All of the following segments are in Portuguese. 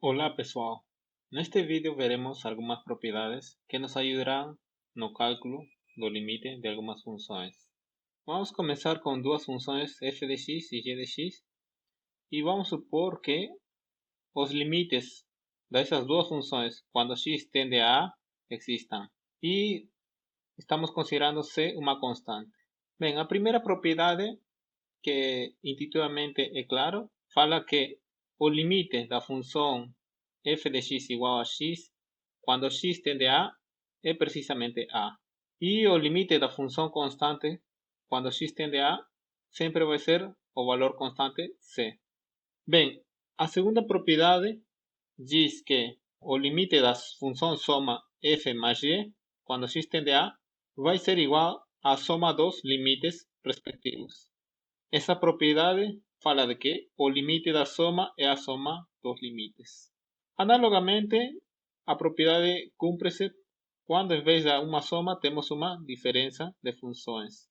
Olá pessoal, neste vídeo veremos algumas propriedades que nos ayudarán no cálculo do limite de algumas funções. Vamos começar com duas funções f de x e g de x e vamos supor que os limites dessas duas funções quando x tende a A existam e estamos considerando c uma constante. Bem, a primeira propriedade, que intuitivamente é claro, fala que o limite da função f de x igual a x quando x tende a é precisamente a. E o limite da função constante quando x tende a sempre vai ser o valor constante c. Bem, a segunda propriedade diz que o limite da função soma f mais g quando x tende a vai ser igual à soma dos limites respectivos. Essa propriedade fala de que o limite da soma é a soma dos limites. Análogamente, a propriedade cumpre-se quando, em vez de uma soma, temos uma diferença de funções.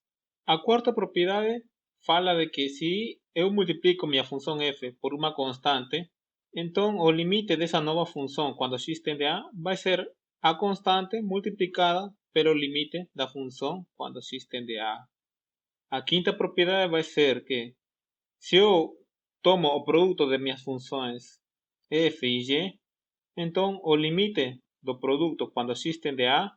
A quarta propriedade fala de que se eu multiplico minha função f por uma constante, então o limite dessa nova função quando x tende a vai ser a constante multiplicada pelo limite da função quando x tende a. A quinta propriedade vai ser que se eu tomo o produto de minhas funções f e g, então o limite do produto quando x tende a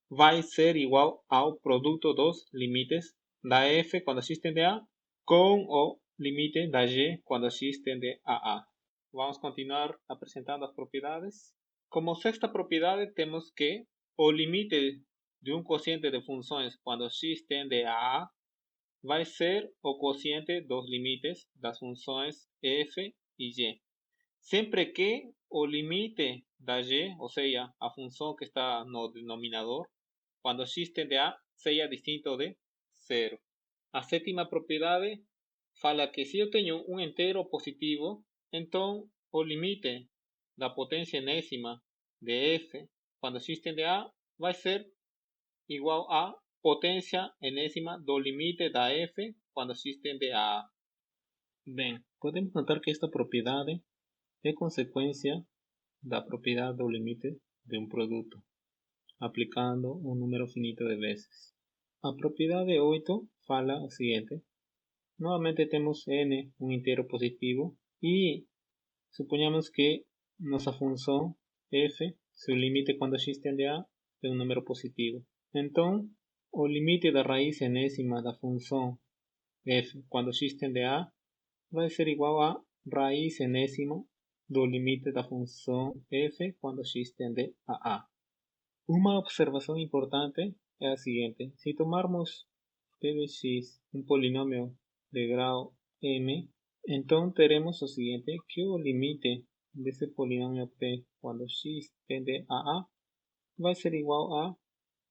vai ser igual ao produto dos limites da f quando x tende a com o limite da g quando x tende a A. Vamos continuar apresentando as propriedades. Como sexta propriedade, temos que o limite de um quociente de funções quando x tende a A vai ser o quociente dos limites das funções f e g. Sempre que o limite da g, ou seja, a função que está no denominador, quando x tende a, seja distinto de zero. A sétima propriedade fala que se eu tenho um inteiro positivo, então o limite da potência enésima de f, quando x tende a, vai ser igual a potência enésima do limite da f quando x tende a A. Bem, podemos notar que esta propriedade é consequência da propriedade do limite de um produto, aplicando um número finito de vezes. A propriedade 8 fala o seguinte: novamente temos n, um inteiro positivo, e suponhamos que nossa função f, seu limite quando x tende a é um número positivo. Então, o limite da raiz enésima da função f quando x tende a vai ser igual a raiz enésima do limite da função f quando x tende a A. Uma observação importante é a seguinte: se tomarmos p de x um polinômio de grau m, então teremos o seguinte, que o limite desse polinômio p quando x tende a A vai ser igual a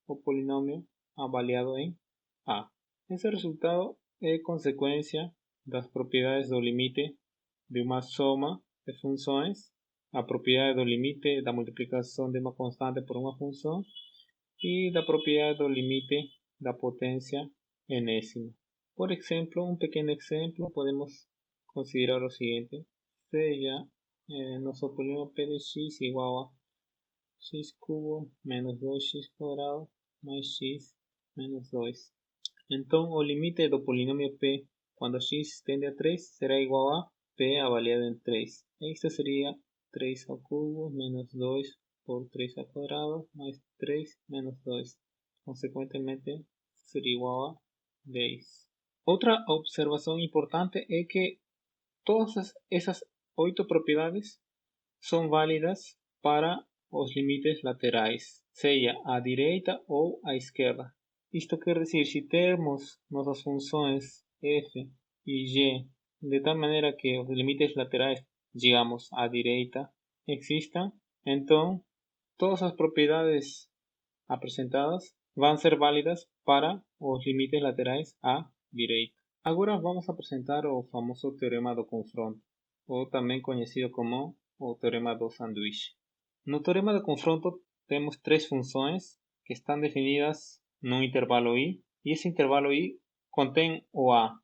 o polinômio avaliado em A. Esse resultado é consequência das propriedades do limite de uma soma de funções, a propriedade do limite da multiplicação de uma constante por uma função e da propriedade do limite da potência enésima. Por exemplo, um pequeno exemplo, podemos considerar o seguinte: seja nosso polinômio p de x igual a x cubo menos 2x quadrado mais x menos 2. Então, o limite do polinômio p quando x tende a 3 será igual a p avaliado em 3. Isto seria 3 ao cubo menos 2 por 3 ao quadrado mais 3 menos 2. Consequentemente, seria igual a 10. Outra observação importante é que todas essas 8 propriedades são válidas para os limites laterais, seja à direita ou à esquerda. Isto quer dizer, se termos nossas funções f e g de tal maneira que os limites laterais, digamos, à direita, existam, então todas as propriedades apresentadas vão ser válidas para os limites laterais à direita. Agora vamos apresentar o famoso teorema do confronto, ou também conhecido como o teorema do sanduíche. No teorema do confronto temos três funções que estão definidas num intervalo i, e esse intervalo i contém o a.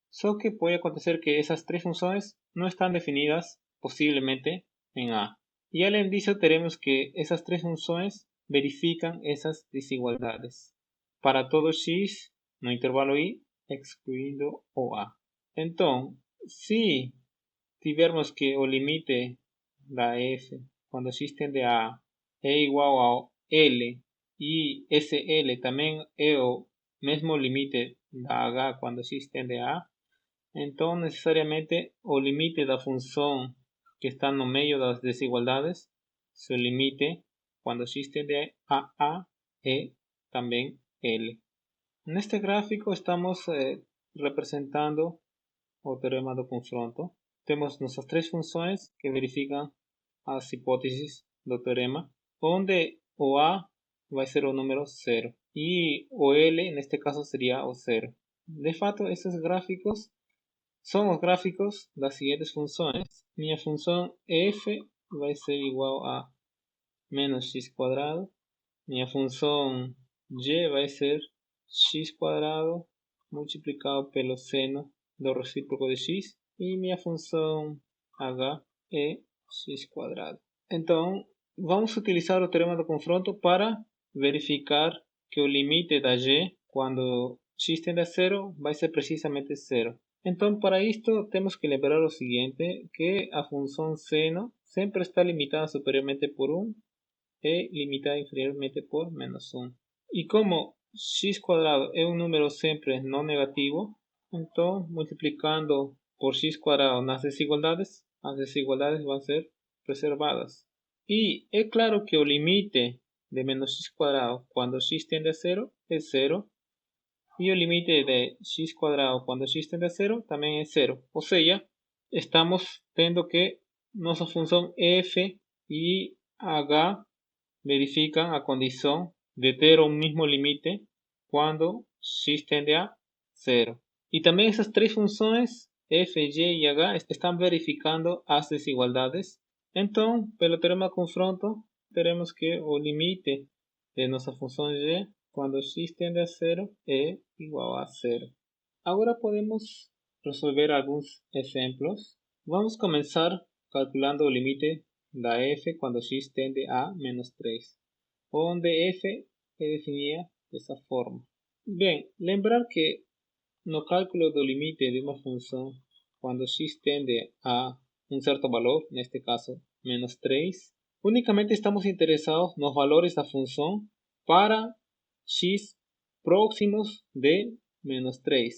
Só que pode acontecer que essas três funções não estão definidas, possivelmente, en A. Y al indicio tenemos que esas tres funciones verifican esas desigualdades para todo x no intervalo y excluyendo OA. Entonces, si tivermos que o limite da f cuando x tende a A é igual a L e esse L também é o mesmo limite da H quando x tende a A, então necessariamente o limite da função que está no meio das desigualdades, seu limite quando x tende a A é também L. Neste gráfico estamos representando o teorema do confronto. Temos nossas três funções que verificam as hipóteses do teorema, onde o A vai ser o número 0 e o L, neste caso, seria o 0. De fato, esses gráficos são os gráficos das seguintes funções. Minha função f vai ser igual a menos x quadrado. Minha função g vai ser x quadrado multiplicado pelo seno do recíproco de x. E minha função h é x quadrado. Então, vamos utilizar o teorema do confronto para verificar que o limite da g, quando x tende a 0, vai ser precisamente 0. Então, para isto, temos que lembrar o seguinte, que a função seno sempre está limitada superiormente por 1 e limitada inferiormente por menos 1. E como x quadrado é um número sempre não negativo, então, multiplicando por x quadrado nas desigualdades, as desigualdades vão ser preservadas. E é claro que o limite de menos x quadrado quando x tende a 0 é 0. E o limite de x quadrado quando x tende a 0 também é 0. Ou seja, estamos tendo que nossa função f e h verificam a condição de ter o mesmo limite quando x tende a 0. E também essas três funções, f, g e h, estão verificando as desigualdades. Então, pelo teorema de confronto, teremos que o limite de nossa função g quando x tende a 0 é igual a 0. Agora podemos resolver alguns exemplos. Vamos começar calculando o limite da f quando x tende a menos 3, onde f é definida dessa forma. Bem, lembrar que no cálculo do limite de uma função quando x tende a um certo valor, neste caso menos 3, unicamente estamos interessados nos valores da função para x próximos de menos 3.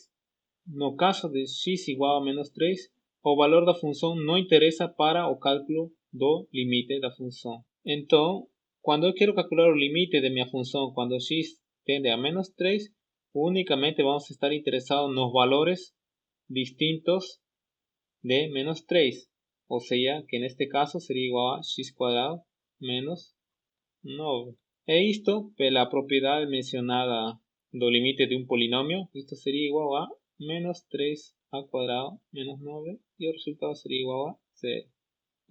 No caso de x igual a menos 3, o valor da função não interessa para o cálculo do limite da função. Então, quando eu quero calcular o limite de minha função quando x tende a menos 3, unicamente vamos estar interessados nos valores distintos de menos 3. Ou seja, que neste caso seria igual a x quadrado menos 9. E isto, pela propriedade mencionada do limite de um polinômio, isto seria igual a menos 3a quadrado menos 9 e o resultado seria igual a 0.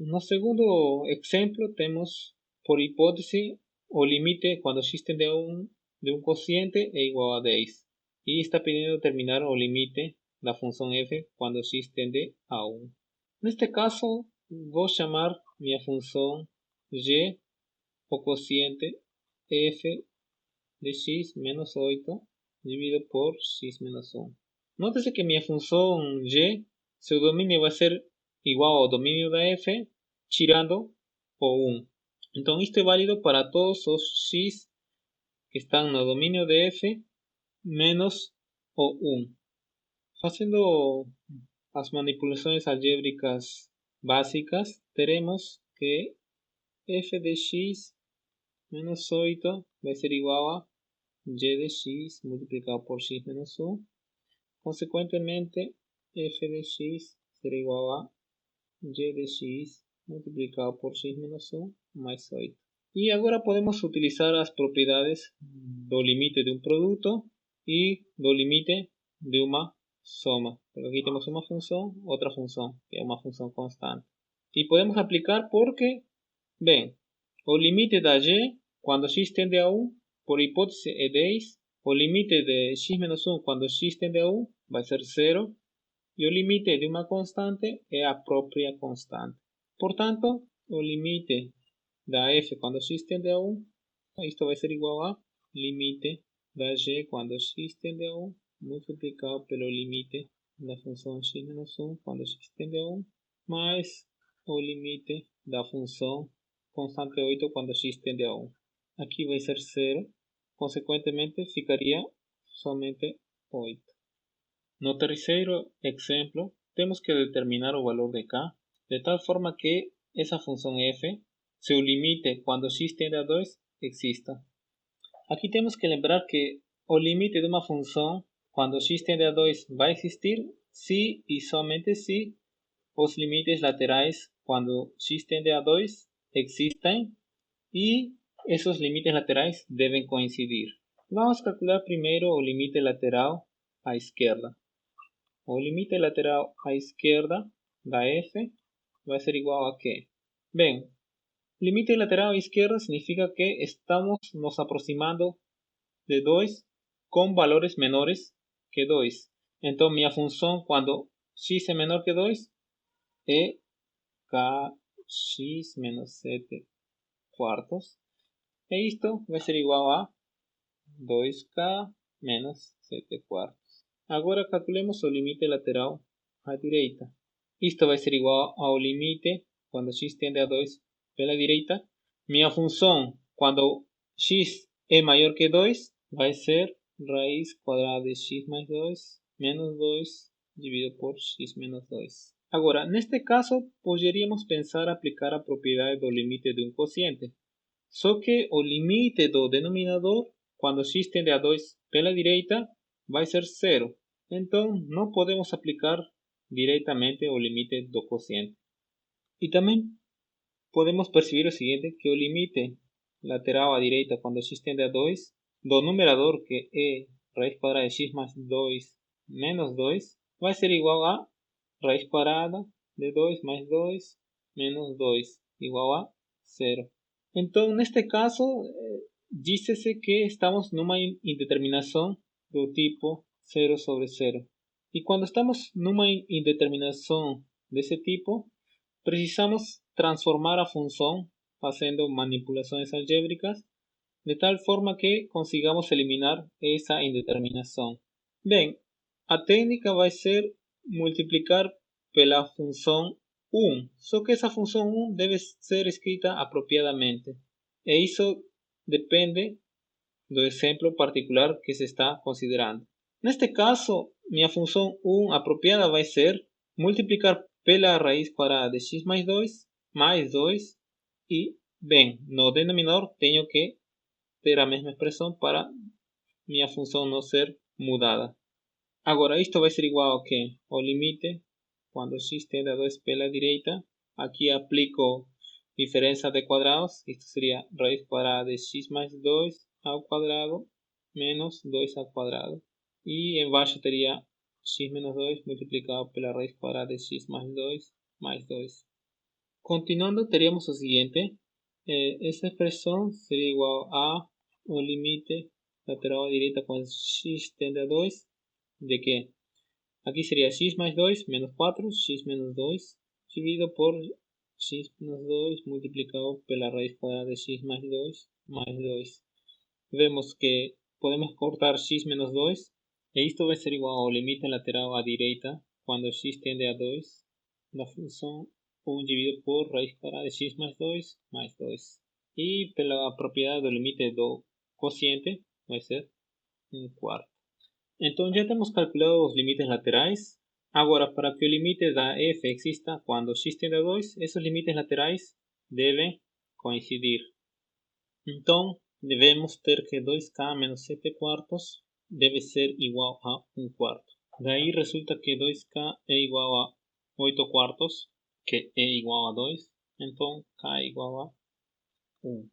No segundo exemplo, temos, por hipótese, o limite quando x tende a 1 de um quociente é igual a 10. E está pedindo determinar o limite da função f quando x tende a 1. Neste caso, vou chamar minha função g o quociente f de x menos 8 dividido por x menos 1. Note-se que minha função g, seu domínio vai ser igual ao domínio da f, tirando o 1. Então, isto é válido para todos os x que estão no domínio de f menos o 1. Fazendo as manipulações algébricas básicas, teremos que f de x menos 8 vai ser igual a y de x multiplicado por x menos 1. Consecuentemente, f de x será igual a y de x multiplicado por x menos 1 mais 8. E agora podemos utilizar as propriedades do limite de um produto e do limite de uma soma. Porque aqui temos uma função, outra função, que é uma função constante. E podemos aplicar porque, bem, o limite da g quando x tende a 1, por hipótese, é 10. O limite de x menos 1 quando x tende a 1 vai ser 0. E o limite de uma constante é a própria constante. Portanto, o límite da f quando x tende a 1, esto va a ser igual a límite da y quando x tende a 1 multiplicado pelo limite da função x menos 1 quando x tende a 1 mais o limite da função constante 8 quando x tende a 1. Aqui vai ser 0, consequentemente ficaria somente 8. No terceiro exemplo, temos que determinar o valor de k, de tal forma que essa função f, seu limite quando x tende a 2, exista. Aqui temos que lembrar que o limite de uma função quando x tende a 2 vai existir se e somente se os limites laterais quando x tende a 2 existem e esses limites laterais devem coincidir. Vamos calcular primeiro o limite lateral à esquerda. O limite lateral à esquerda da f vai ser igual a quê? Bem, limite lateral à esquerda significa que estamos nos aproximando de 2 com valores menores que 2. Então, minha função quando x é menor que 2 é kx menos 7 quartos. E isto vai ser igual a 2k menos 7 quartos. Agora calculemos o limite lateral à direita. Isto vai ser igual ao limite quando x tende a 2 pela direita. Minha função quando x é maior que 2 vai ser raiz quadrada de x mais 2 menos 2 dividido por x menos 2. Agora, neste caso, poderíamos pensar aplicar a propriedade do limite de um quociente. Só que o limite do denominador, quando x tende a 2 pela direita, vai ser 0. Então, não podemos aplicar diretamente o limite do quociente. E também podemos perceber o seguinte, que o limite lateral à direita, quando x tende a 2, do numerador, que é raiz quadrada de x mais 2 menos 2, vai ser igual a raiz quadrada de 2 mais 2 menos 2, igual a 0. Então, neste caso, diz-se que estamos numa indeterminação do tipo 0 sobre 0. E quando estamos numa indeterminação desse tipo, precisamos transformar a função fazendo manipulações algébricas, de tal forma que consigamos eliminar essa indeterminação. Bem, a técnica vai ser multiplicar pela função 1, só que essa função 1 deve ser escrita apropriadamente. E isso depende do exemplo particular que se está considerando. Neste caso, minha função 1 apropriada vai ser multiplicar pela raiz quadrada de x mais 2 e, bem, no denominador tenho que ter a mesma expressão para minha função não ser mudada. Agora, isto vai ser igual a quê? O limite, quando x tende a 2 pela direita, aqui aplico diferença de quadrados, isto seria raiz quadrada de x mais 2 ao quadrado menos 2 ao quadrado. E embaixo teria x menos 2 multiplicado pela raiz quadrada de x mais 2. Continuando, teríamos o seguinte, essa expressão seria igual a o limite lateral à direita quando x tende a 2, de que aqui seria x mais 2 menos 4, x menos 2, dividido por x menos 2 multiplicado pela raiz quadrada de x mais 2. Vemos que podemos cortar x menos 2, e isto vai ser igual ao limite lateral à direita quando x tende a 2 da função 1 dividido por raiz quadrada de x mais 2. E pela propriedade do limite do quociente vai ser 1 quarto. Então já temos calculado os limites laterais. Agora, para que o limite da f exista quando x tende a 2, esses limites laterais devem coincidir. Então, devemos ter que 2k menos 7 quartos deve ser igual a 1 quarto. Daí resulta que 2k é igual a 8 quartos, que é igual a 2. Então, k é igual a 1.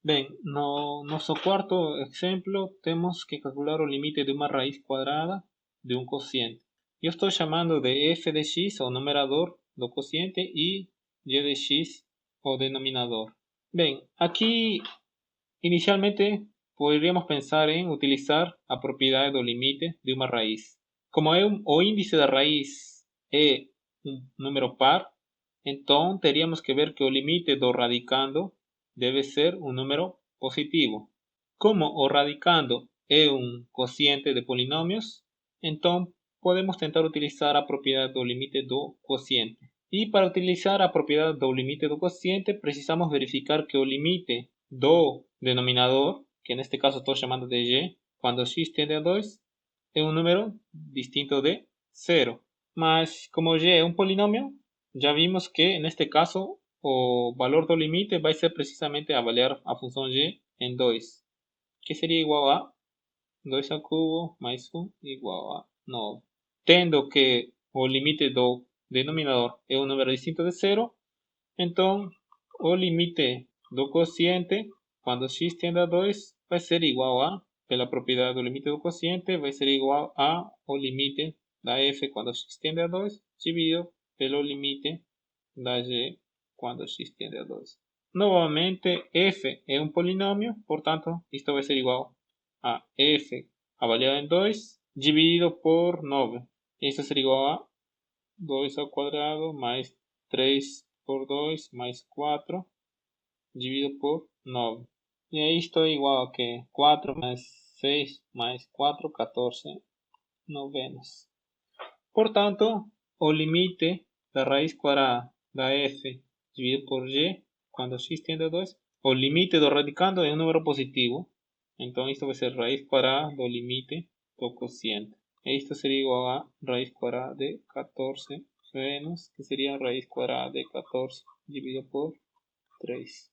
Bem, no nosso quarto exemplo, temos que calcular o limite de uma raiz quadrada de um quociente. Eu estou chamando de f de x o numerador do quociente e g de x o denominador. Bem, aqui inicialmente poderíamos pensar em utilizar a propriedade do limite de uma raiz. Como o índice da raiz é um número par, Então, teríamos que ver que o limite do radicando deve ser um número positivo. Como o radicando é um quociente de polinômios, então podemos tentar utilizar a propriedade do limite do quociente. E para utilizar a propriedade do limite do quociente, precisamos verificar que o limite do denominador, que neste caso estou chamando de y, quando x tende a 2, é um número distinto de 0. Mas como y é um polinômio, já vimos que neste caso o valor do limite vai ser precisamente avaliar a função y em 2, que seria igual a 2 ao cubo mais 1 igual a 9. Tendo que o limite do denominador é um número distinto de 0, então o limite do quociente, quando x tende a 2, vai ser igual a, pela propriedade do limite do quociente, vai ser igual a o limite da f quando x tende a 2, dividido pelo limite da y quando x tende a 2. Novamente, f é um polinômio, portanto, isto vai ser igual a f avaliado em 2 dividido por 9. Isso seria igual a 2 ao quadrado mais 3 por 2 mais 4 dividido por 9. E aí isto é igual a que 4 mais 6 mais 4, 14 novenos. Portanto, o limite da raiz quadrada da f dividido por y, quando x tende a 2, o limite do radicando é um número positivo. Então, isto vai ser raiz quadrada do limite do quociente. E isto seria igual a raiz quadrada de 14 menos, que seria raiz quadrada de 14 dividido por 3.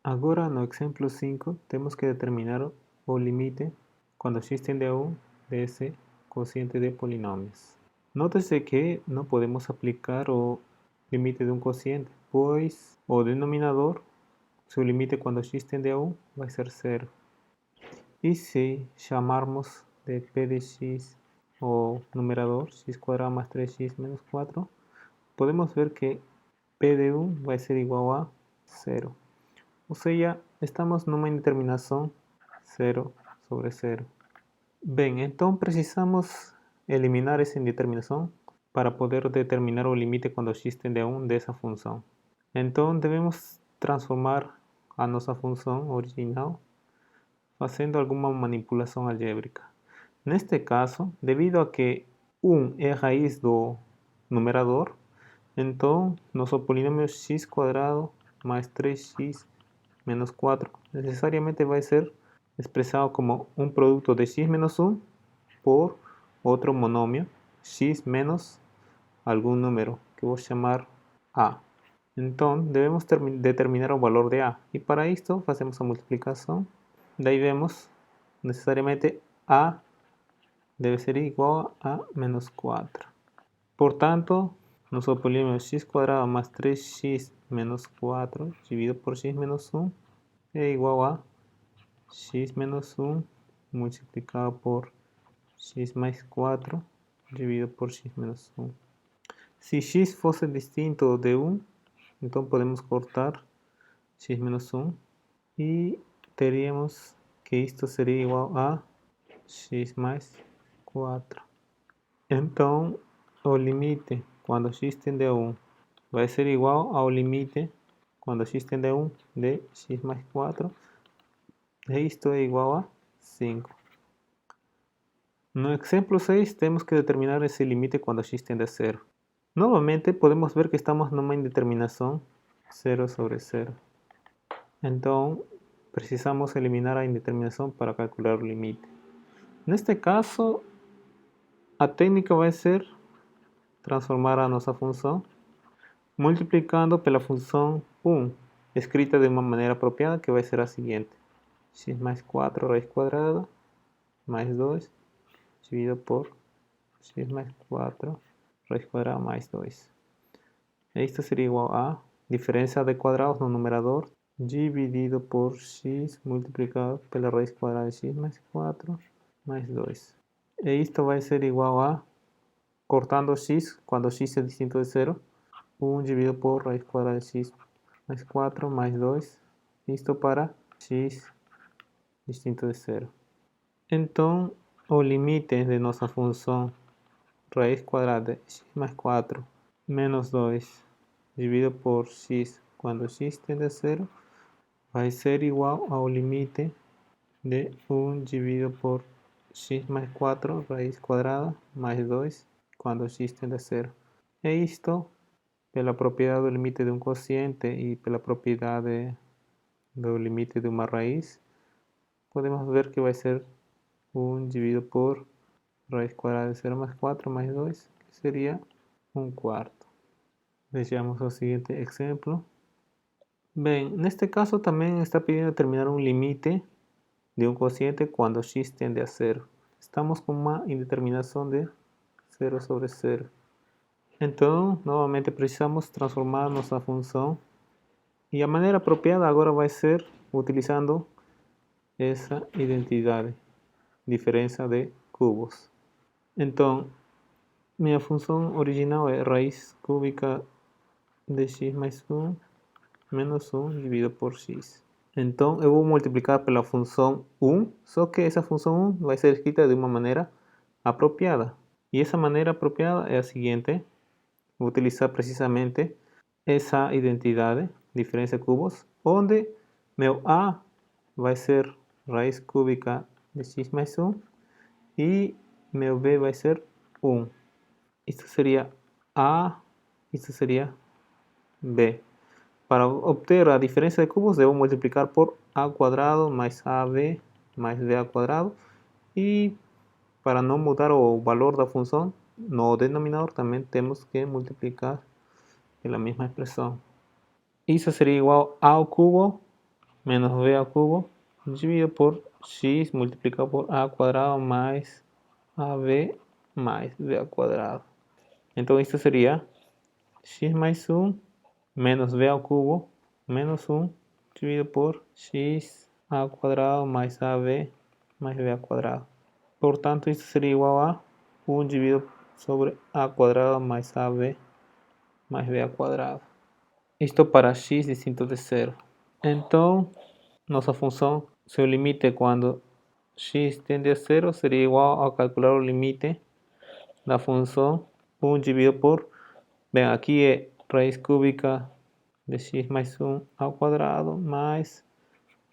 Agora, no exemplo 5, temos que determinar o limite quando x tende a 1 desse quociente de polinômios. Nótese que não podemos aplicar o limite de um quociente, pois o denominador, seu limite quando x tende a 1, vai ser 0. E se chamarmos de p de x o numerador, x quadrado mais 3x menos 4, podemos ver que p de 1 vai ser igual a 0. Ou seja, estamos numa indeterminação 0 sobre 0. Bem, então precisamos eliminar essa indeterminação para poder determinar o limite quando x tende a 1 dessa função. Então devemos transformar a nossa função original fazendo alguma manipulação algébrica. Neste caso, devido a que 1 é a raiz do numerador, então nosso polinômio x quadrado mais 3x menos 4 necessariamente vai ser expressado como um produto de x menos 1 por outro monômio x menos algum número que vou chamar a. Então devemos determinar o valor de a, e para isto fazemos a multiplicação. Daí vemos necessariamente a deve ser igual a menos 4. Portanto, nosso polinômio x quadrado mais 3x menos 4 dividido por x menos 1 é igual a x menos 1 multiplicado por x mais 4 dividido por x menos 1. Se x fosse distinto de 1, então podemos cortar x menos 1 e teríamos que isto seria igual a x mais 4. Então, o limite quando x tende a 1 vai ser igual ao limite quando x tende a 1 de x mais 4. E isto é igual a 5. No exemplo 6, temos que determinar esse limite quando x tende a 0. Novamente, podemos ver que estamos numa indeterminação 0 sobre 0. Então, precisamos eliminar a indeterminação para calcular o limite. Neste caso, a técnica vai ser transformar a nossa função multiplicando pela função 1, escrita de uma maneira apropriada, que vai ser a seguinte: x mais 4 raiz quadrada mais 2 dividido por x mais 4 raiz quadrada mais 2. Isto seria igual a diferença de quadrados no numerador dividido por x multiplicado pela raiz quadrada de x mais 4 mais 2. E isto vai ser igual a, cortando x, quando x é distinto de 0, 1 dividido por raiz quadrada de x mais 4 mais 2, isto para x distinto de 0. Então, o limite de nossa função raiz quadrada de x mais 4 menos 2 dividido por x cuando x tiende a 0 va a ser igual ao limite de 1 dividido por x mais 4 raíz quadrada mais 2 quando x tende a 0. E isto, pela propriedade do limite de um quociente e pela propriedade do limite de uma raiz, podemos ver que vai ser 1 dividido por raiz quadrada de 0 mais 4 mais 2, que seria 1 quarto. Vejamos o seguinte exemplo. Bem, neste caso também está pedindo determinar um limite de um quociente quando x tende a 0. Estamos com uma indeterminação de 0 sobre 0. Então, novamente precisamos transformar nossa função. E a maneira apropriada agora vai ser utilizando essa identidade, diferença de cubos. Então, minha função original é raiz cúbica de x mais 1 menos 1 dividido por x. Então, eu vou multiplicar pela função 1, só que essa função 1 vai ser escrita de uma maneira apropriada. E essa maneira apropriada é a seguinte: vou utilizar precisamente essa identidade, diferença de cubos, onde meu a vai ser raiz cúbica de x mais 1 e meu b vai ser 1. Isto seria a, isto seria b. Para obter a diferença de cubos, devo multiplicar por a quadrado mais ab mais b ao quadrado. E para não mudar o valor da função, no denominador também temos que multiplicar pela mesma expressão. Isso seria igual a ao cubo menos b ao cubo dividido por x multiplicado por a quadrado mais ab mais b ao quadrado. Então isso seria x mais 1 menos b ao cubo menos 1 dividido por x ao quadrado mais ab mais b ao quadrado. Portanto, isso seria igual a 1 dividido sobre a quadrado mais ab mais b ao quadrado. Isto para x distinto de 0. Então, nossa função, seu limite quando x tende a 0 seria igual a calcular o limite da função 1 dividido por, bem, aqui é raiz cúbica de x mais 1 ao quadrado mais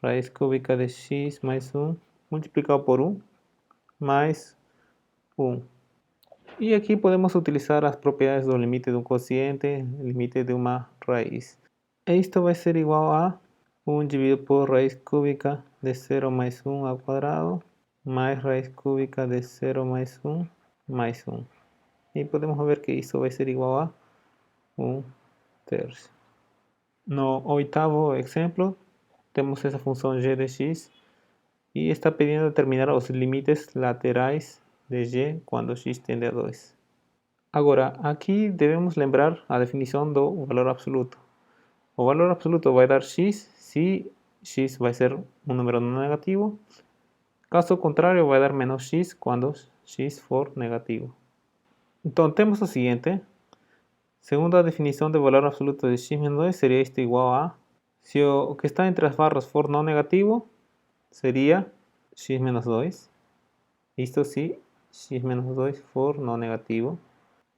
raiz cúbica de x mais 1 multiplicado por 1 mais 1. E aqui podemos utilizar as propriedades do limite de um quociente, limite de uma raiz. E isto vai ser igual a 1 dividido por raiz cúbica de 0 mais 1 ao quadrado mais raiz cúbica de 0 mais 1 mais 1. E podemos ver que isso vai ser igual a 1 terço. No oitavo exemplo, temos essa função g de x e está pedindo determinar os limites laterais de g quando x tende a 2. Agora, aqui devemos lembrar a definição do valor absoluto. O valor absoluto vai dar x se x vai ser um número não negativo. Caso contrário, vai dar menos x quando x for negativo. Então, temos o seguinte. Segundo a definição de valor absoluto de x menos 2, seria isto igual a... Se o que está entre as barras for não negativo, seria x menos 2. Isto se x menos 2 for não negativo.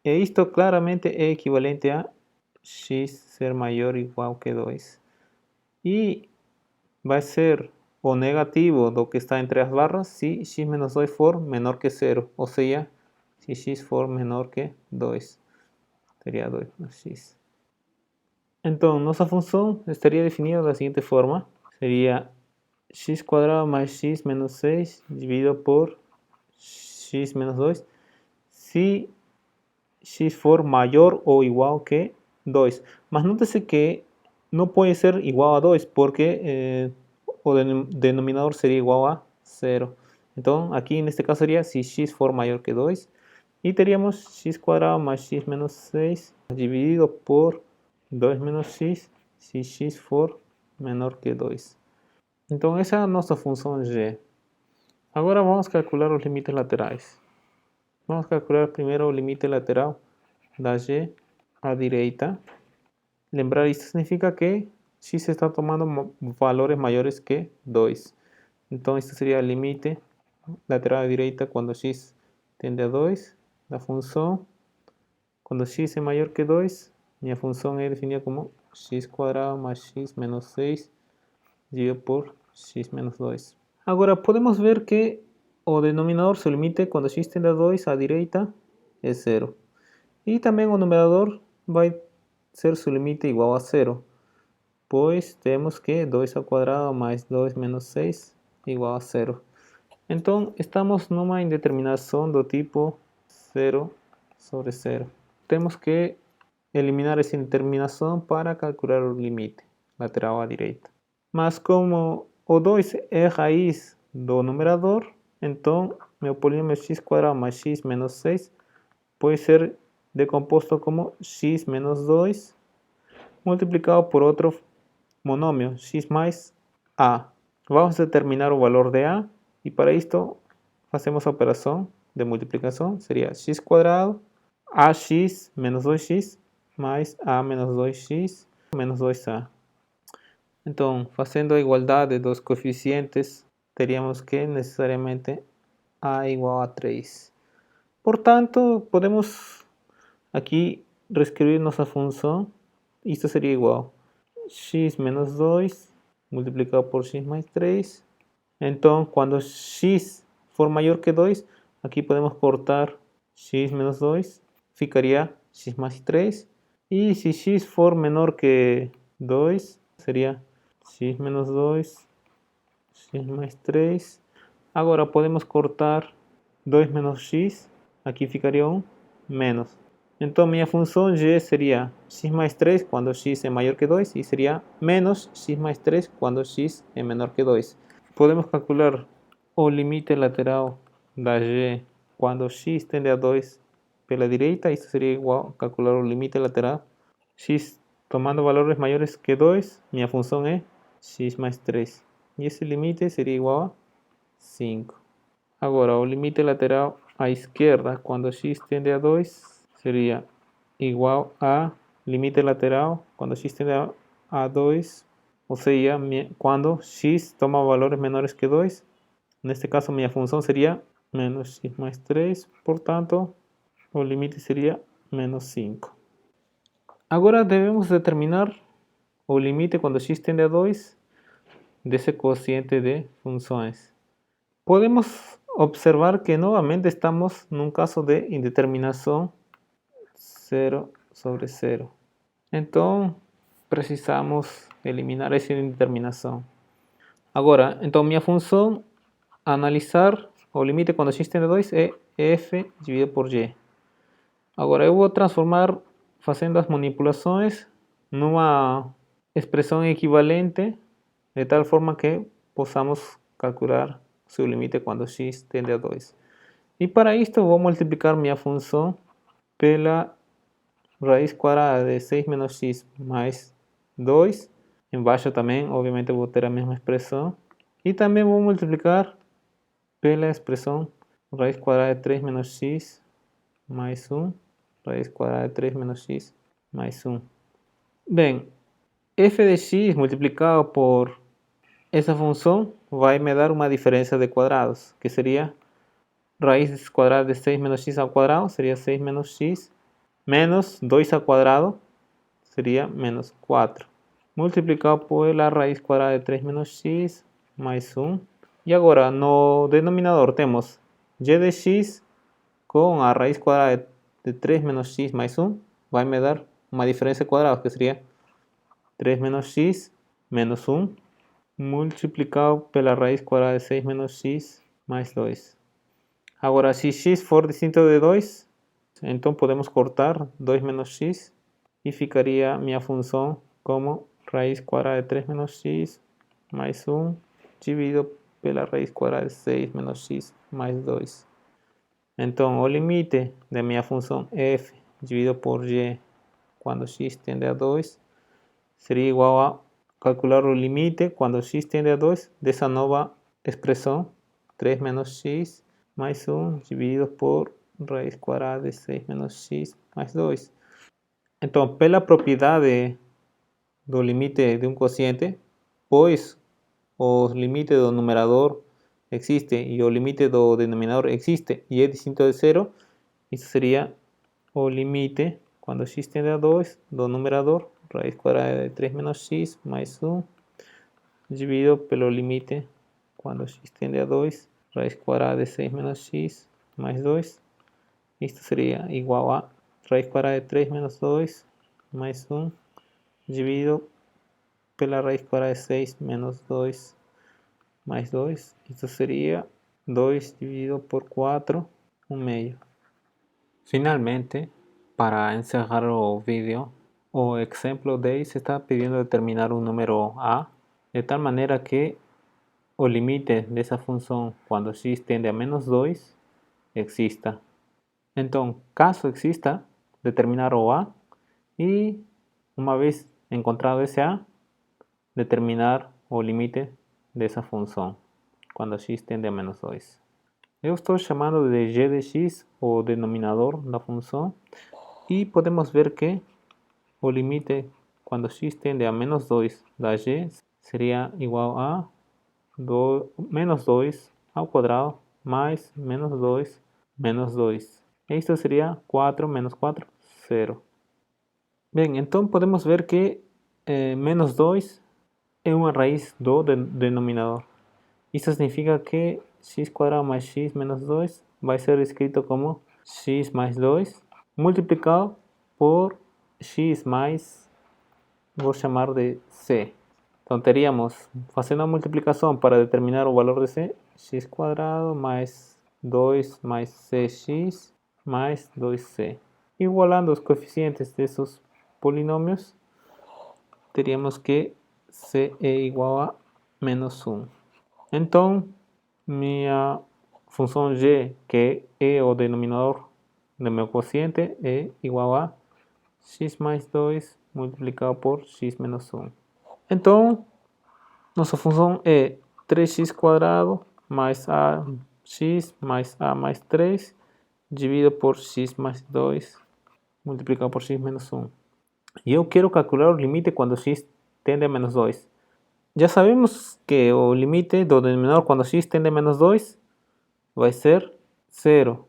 E isto claramente é equivalente a x ser maior ou igual que 2. E vai ser o negativo do que está entre as barras se x menos 2 for menor que 0. Ou seja, se x for menor que 2. Seria 2 menos x. Então, nossa função estaria definida da seguinte forma. Seria x quadrado mais x menos 6 dividido por x menos 2 se x for maior ou igual que 2. Mas note-se que não pode ser igual a 2 porque o denominador seria igual a 0. Então, aqui neste caso seria se x for maior que 2. E teríamos x quadrado mais x menos 6 dividido por 2 menos x se x for menor que 2. Então, essa é a nossa função g. Agora vamos calcular os limites laterais. Vamos calcular primeiro o limite lateral da g à direita. Lembrar, isso significa que x está tomando valores maiores que 2. Então, isso seria o limite lateral à direita quando x tende a 2 da função. Quando x é maior que 2, minha função é definida como x² mais x menos 6 dividido por x menos 2. Agora podemos ver que o denominador, seu limite, quando x tende a 2 à direita é 0. E também o numerador vai ser seu limite igual a 0, pois temos que 2² mais 2 menos 6 igual a 0. Então estamos numa indeterminação do tipo 0 sobre 0. Temos que eliminar essa indeterminação para calcular o limite lateral à direita. Mas como o 2 é raiz do numerador, então meu polinômio x² mais x menos 6 pode ser decomposto como x menos 2 multiplicado por outro monômio, x mais a. Vamos determinar o valor de a e para isto fazemos a operação de multiplicação, seria x² ax menos 2x mais a menos 2x menos 2a. Então, fazendo a igualdade dos coeficientes, teríamos que necessariamente a igual a 3. Portanto, podemos aqui reescrever nossa função. Isto seria igual a x menos 2 multiplicado por x mais 3. Então, quando x for maior que 2, aqui podemos cortar x menos 2, ficaria x mais 3. E se x for menor que 2, seria x menos 2, x mais 3. Agora podemos cortar 2 menos x, aqui ficaria 1, menos. Então minha função g seria x mais 3 quando x é maior que 2 e seria menos x mais 3 quando x é menor que 2. Podemos calcular o limite lateral da g quando x tende a 2 pela direita. Isso seria igual a calcular o limite lateral. X tomando valores maiores que 2, minha função é x mais 3. E esse limite seria igual a 5. Agora, o limite lateral à esquerda, quando x tende a 2, seria igual a limite lateral quando x tende a 2, ou seja, quando x toma valores menores que 2. Neste caso, minha função seria menos x mais 3, portanto, o limite seria menos 5. Agora devemos determinar o limite quando x tende a 2 desse quociente de funções. Podemos observar que novamente estamos num caso de indeterminação 0 sobre 0. Então, precisamos eliminar essa indeterminação. Agora, então minha função a analisar o limite quando x tende a 2 é f dividido por g. Agora eu vou transformar, fazendo as manipulações, numa expressão equivalente, de tal forma que possamos calcular seu limite quando x tende a 2. E para isto vou multiplicar minha função pela raiz quadrada de 6 menos x mais 2. Embaixo também, obviamente, vou ter a mesma expressão. E também vou multiplicar pela expressão raiz quadrada de 3 menos x mais 1. Raiz quadrada de 3 menos x mais 1. Bem, f de x multiplicado por essa função vai me dar uma diferença de quadrados, que seria raiz quadrada de 6 menos x ao quadrado, seria 6 menos x, menos 2 ao quadrado, seria menos 4. Multiplicado pela raiz quadrada de 3 menos x mais 1. E agora, no denominador temos g de x com a raiz quadrada de 3 menos x mais 1, vai me dar uma diferença de quadrados, que seria 3 menos x menos 1, multiplicado pela raiz quadrada de 6 menos x mais 2. Agora, se x for distinto de 2, então podemos cortar 2 menos x e ficaria minha função como raiz quadrada de 3 menos x mais 1 dividido pela raiz quadrada de 6 menos x mais 2. Então, o limite da minha função f dividido por g quando x tende a 2 seria igual a calcular o limite quando x tende a 2 dessa nova expressão, 3 menos x mais 1 dividido por raiz quadrada de 6 menos x mais 2. Então, pela propriedade do limite de um quociente, pois o limite do numerador existe e o limite do denominador existe e é distinto de zero, isso seria o limite cuando x tiende a 2, do numerador, raíz cuadrada de 3 menos x mais 1, dividido pelo limite quando x tiende a 2, raíz cuadrada de 6 menos x mais 2. Isto seria igual a raíz cuadrada de 3 menos 2 mais 1, dividido pela raiz cuadrada de 6 menos 2 mais 2. Isto seria 2 dividido por 4, 1/2. Finalmente, para encerrar o vídeo, o exemplo 10 está pidiendo determinar un número a, de tal manera que o limite dessa função quando x tende a menos 2 exista. Então, caso exista, determinar o a e, uma vez encontrado esse a, determinar o limite dessa função quando x tende a menos 2. Eu estou chamando de g de x o denominador da função e podemos ver que o limite quando x tende a menos 2 da g seria igual a menos 2 ao quadrado mais menos 2 menos 2. Isto seria 4 menos 4, 0. Bem, então podemos ver que menos 2 é uma raiz do denominador. Isso significa que x cuadrado mais x menos 2 vai ser escrito como x mais 2 multiplicado por x mais, vou chamar de c. Então teríamos, fazendo a multiplicação para determinar o valor de c, x cuadrado mais 2 mais cx mais 2c. Igualando os coeficientes desses polinômios, teríamos que c é igual a menos 1. Então, minha função g, que é o denominador do meu quociente, é igual a x mais 2 multiplicado por x menos 1. Então, nossa função é 3x quadrado mais ax mais a mais 3 dividido por x mais 2 multiplicado por x menos 1. E eu quero calcular o limite quando x tende a menos 2. Já sabemos que o limite do denominador quando x tende a menos 2 vai ser 0.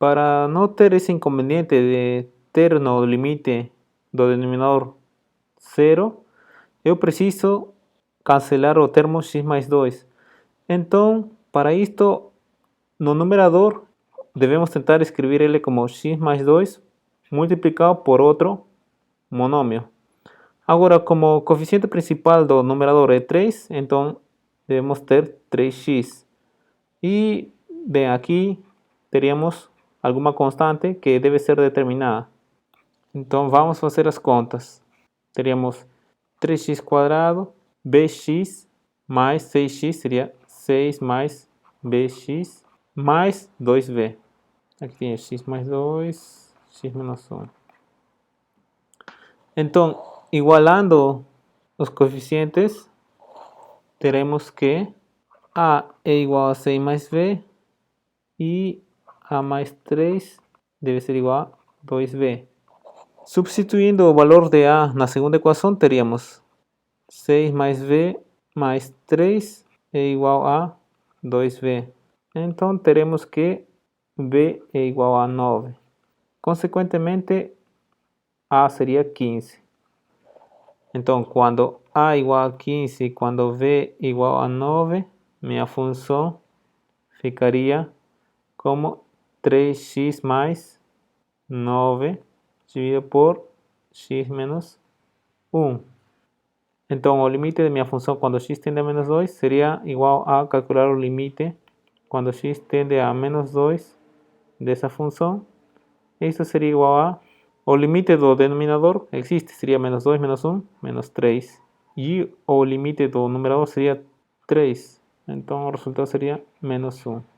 Para não ter esse inconveniente de ter no limite do denominador 0, eu preciso cancelar o termo x mais 2. Então, para isto, no numerador, devemos tentar escrever ele como x mais 2 multiplicado por outro monômio. Agora, como o coeficiente principal do numerador é 3, então devemos ter 3x. E, bem, aqui teríamos alguma constante que deve ser determinada. Então, vamos fazer as contas. Teríamos 3x quadrado, bx, mais 6x, seria 6 mais bx, mais 2b. Aqui tem x mais 2, x menos 1. Então, igualando os coeficientes, teremos que a é igual a 6 mais b e a mais 3 deve ser igual a 2b. Substituindo o valor de a na segunda equação, teríamos 6 mais b mais 3 é igual a 2b. Então, teremos que b é igual a 9. Consequentemente, a seria 15. Então, quando a igual a 15 e quando b igual a 9, minha função ficaria como 3x mais 9 dividido por x menos 1. Então, o limite de minha função quando x tende a menos 2 seria igual a calcular o limite quando x tende a menos 2 dessa função. Isso seria igual a, o limite do denominador existe, seria menos 2 menos 1, menos 3. E o limite do numerador seria 3. Então, o resultado seria menos 1.